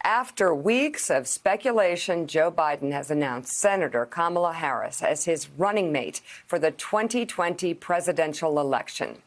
After weeks of speculation, Joe Biden has announced Senator Kamala Harris as his running mate for the 2020 presidential election.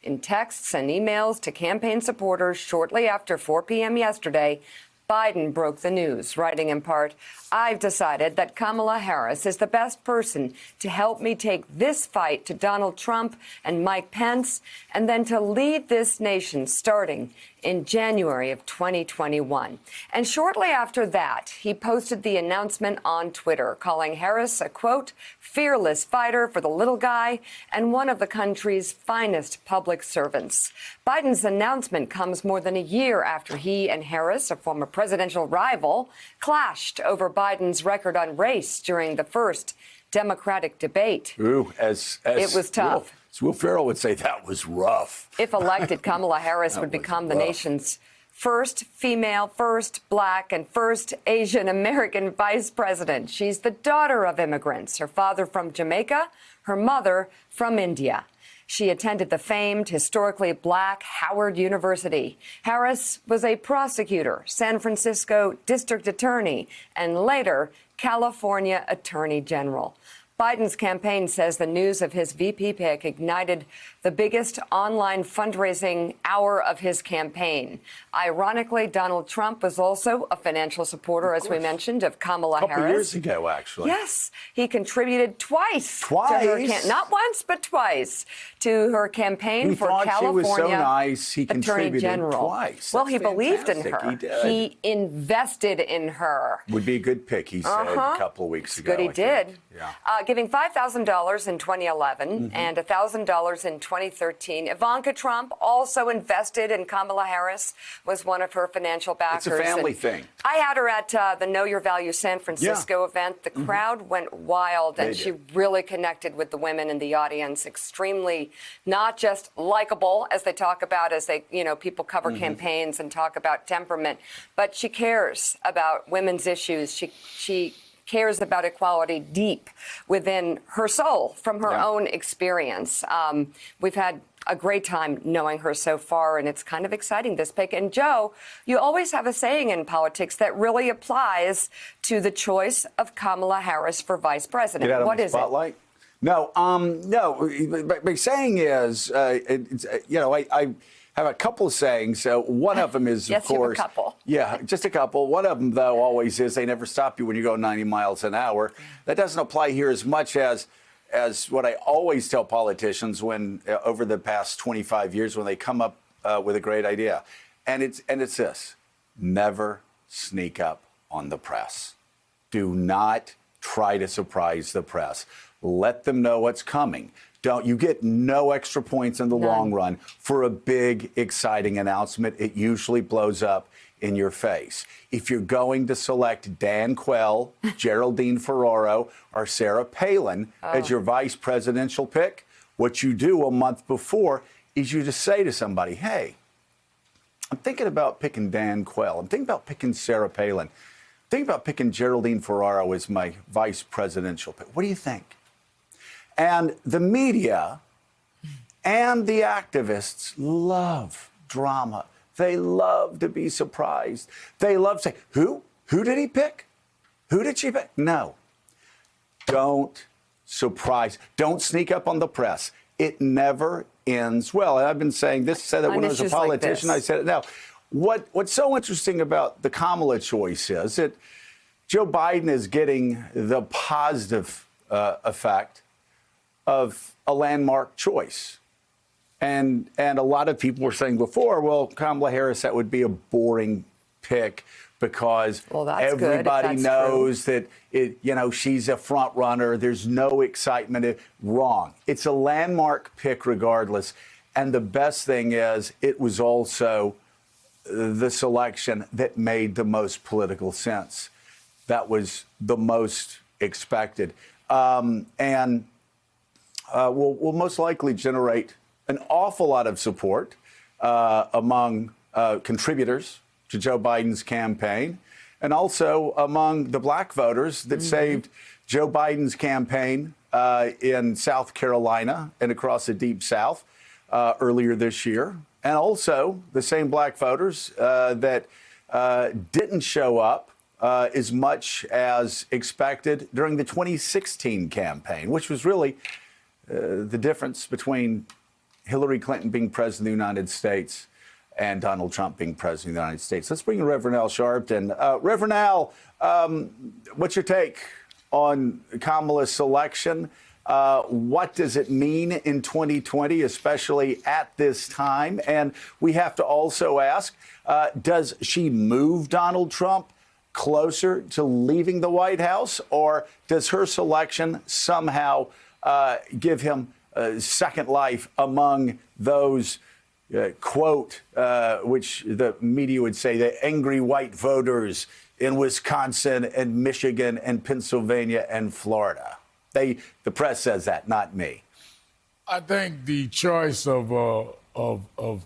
In texts and emails to campaign supporters shortly after 4 p.m. yesterday, Biden broke the news, writing in part, "I've decided that Kamala Harris is the best person to help me take this fight to Donald Trump and Mike Pence, and then to lead this nation starting in January of 2021. And shortly after that, he posted the announcement on Twitter, calling Harris a, quote, fearless fighter for the little guy and one of the country's finest public servants. Biden's announcement comes more than a year after he and Harris, a former presidential rival, clashed over Biden's record on race during the first Democratic debate. Ooh, it was tough. Will Ferrell would say that was rough. If elected, Kamala Harris would become the nation's first female, first black, and first Asian American vice president. She's the daughter of immigrants, her father from Jamaica, her mother from India. She attended the famed, historically black Howard University. Harris was a prosecutor, San Francisco district attorney, and later California attorney general. Biden's campaign says the news of his VP pick ignited the biggest online fundraising hour of his campaign. Ironically, Donald Trump was also a financial supporter, as we mentioned, of Kamala Harris. A couple years ago, actually. Yes. He contributed twice. To her not once, but twice to her campaign for California she was so nice, he Attorney General. Twice. Well, That's he believed in her. He did. He invested in her. Would be a good pick, he said a couple of weeks ago. Good, he did. Yeah. Giving $5,000 in 2011 and $1,000 in 2013. Ivanka Trump also invested in Kamala Harris, was one of her financial backers. It's a family thing. I had her at the Know Your Value San Francisco event. The crowd went wild, and she really connected with the women in the audience. Extremely, not just likable, as they talk about, as they, people cover campaigns and talk about temperament, but she cares about women's issues. She cares about equality deep within her soul from her own experience. We've had a great time knowing her so far, and it's kind of exciting, this pick. And Joe, you always have a saying in politics that really applies to the choice of Kamala Harris for vice president. What is it? No, my saying is, I have a couple of sayings. One of them is, of course, you have a couple. Yeah, just a couple. One of them, though, always is they never stop you when you go 90 miles an hour. That doesn't apply here as much as what I always tell politicians when over the past 25 years when they come up with a great idea, and it's this: never sneak up on the press. Do not try to surprise the press. Let them know what's coming. You get no extra points in the long run for a big, exciting announcement. It usually blows up in your face. If you're going to select Dan Quayle, Geraldine Ferraro, or Sarah Palin as your vice presidential pick, what you do a month before is you just say to somebody, hey, I'm thinking about picking Dan Quayle. I'm thinking about picking Sarah Palin. I'm thinking about picking Geraldine Ferraro as my vice presidential pick. What do you think? And the media and the activists love drama. They love to be surprised. They love to say, who? Who did he pick? Who did she pick? No. Don't surprise. Don't sneak up on the press. It never ends well. And I've been saying this, said it when I was a politician. I said it now. What's so interesting about the Kamala choice is that Joe Biden is getting the positive effect of a landmark choice. And a lot of people were saying before, well, Kamala Harris, that would be a boring pick because everybody knows that she's a front runner. There's no excitement. Wrong. It's a landmark pick regardless. And the best thing is it was also the selection that made the most political sense. That was the most expected. Will most likely generate an awful lot of support among contributors to Joe Biden's campaign and also among the black voters that saved Joe Biden's campaign in South Carolina and across the Deep South earlier this year. And also the same black voters that didn't show up as much as expected during the 2016 campaign, which was really the difference between Hillary Clinton being president of the United States and Donald Trump being president of the United States. Let's bring in Reverend Al Sharpton. Reverend Al, what's your take on Kamala's selection? What does it mean in 2020, especially at this time? And we have to also ask, does she move Donald Trump closer to leaving the White House, or does her selection somehow give him second life among those, quote, which the media would say, the angry white voters in Wisconsin and Michigan and Pennsylvania and Florida? The press says that, not me. I think the choice of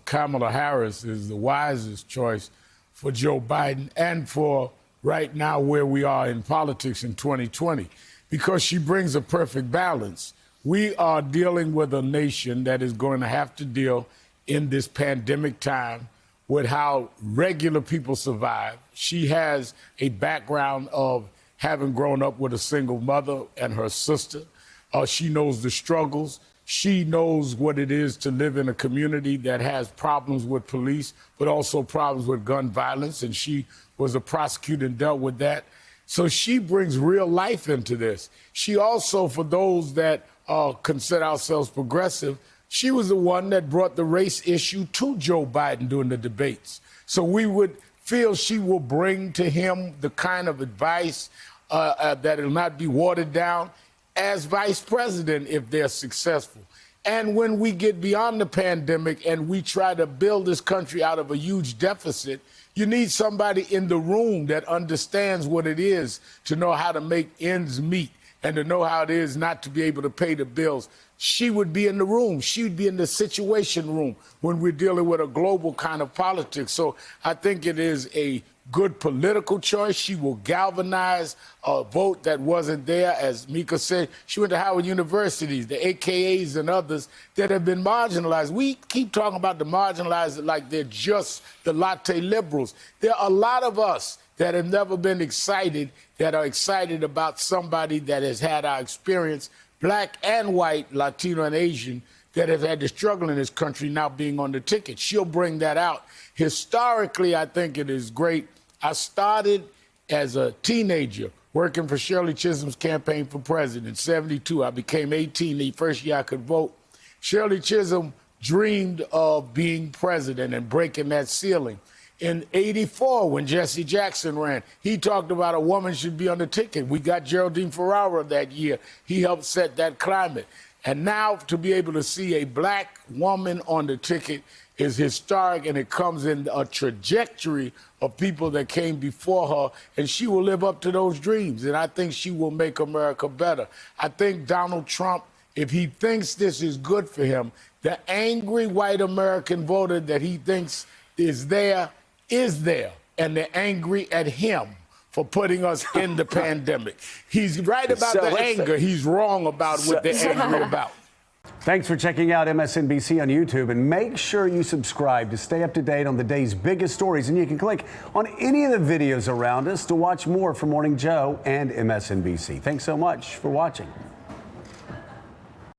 Kamala Harris is the wisest choice for Joe Biden and for right now where we are in politics in 2020, because she brings a perfect balance. We are dealing with a nation that is going to have to deal in this pandemic time with how regular people survive. She has a background of having grown up with a single mother and her sister. She knows the struggles. She knows what it is to live in a community that has problems with police, but also problems with gun violence. And she was a prosecutor and dealt with that. So she brings real life into this. She also, for those that consider ourselves progressive, she was the one that brought the race issue to Joe Biden during the debates. So we would feel she will bring to him the kind of advice that will not be watered down as vice president if they're successful. And when we get beyond the pandemic and we try to build this country out of a huge deficit, you need somebody in the room that understands what it is to know how to make ends meet and to know how it is not to be able to pay the bills. She would be in the room. She would be in the situation room when we're dealing with a global kind of politics. So I think it is a good political choice. She will galvanize a vote that wasn't there. As Mika said, she went to Howard University, the AKAs and others that have been marginalized. We keep talking about the marginalized like they're just the latte liberals. There are a lot of us that have never been excited, that are excited about somebody that has had our experience, black and white, Latino and Asian, that have had to struggle in this country now being on the ticket. She'll bring that out. Historically, I think it is great. I started as a teenager working for Shirley Chisholm's campaign for president in 72. I became 18 the first year I could vote. Shirley Chisholm dreamed of being president and breaking that ceiling. In 84, when Jesse Jackson ran, he talked about a woman should be on the ticket. We got Geraldine Ferraro that year. He helped set that climate. And now to be able to see a black woman on the ticket is historic, and it comes in a trajectory of people that came before her, and she will live up to those dreams, and I think she will make America better. I think Donald Trump, if he thinks this is good for him, the angry white American voter that he thinks is there, and they're angry at him for putting us in the pandemic. He's right about the anger. He's wrong about what they're angry about. Thanks for checking out MSNBC on YouTube, and make sure you subscribe to stay up to date on the day's biggest stories. And you can click on any of the videos around us to watch more from Morning Joe and MSNBC. Thanks so much for watching.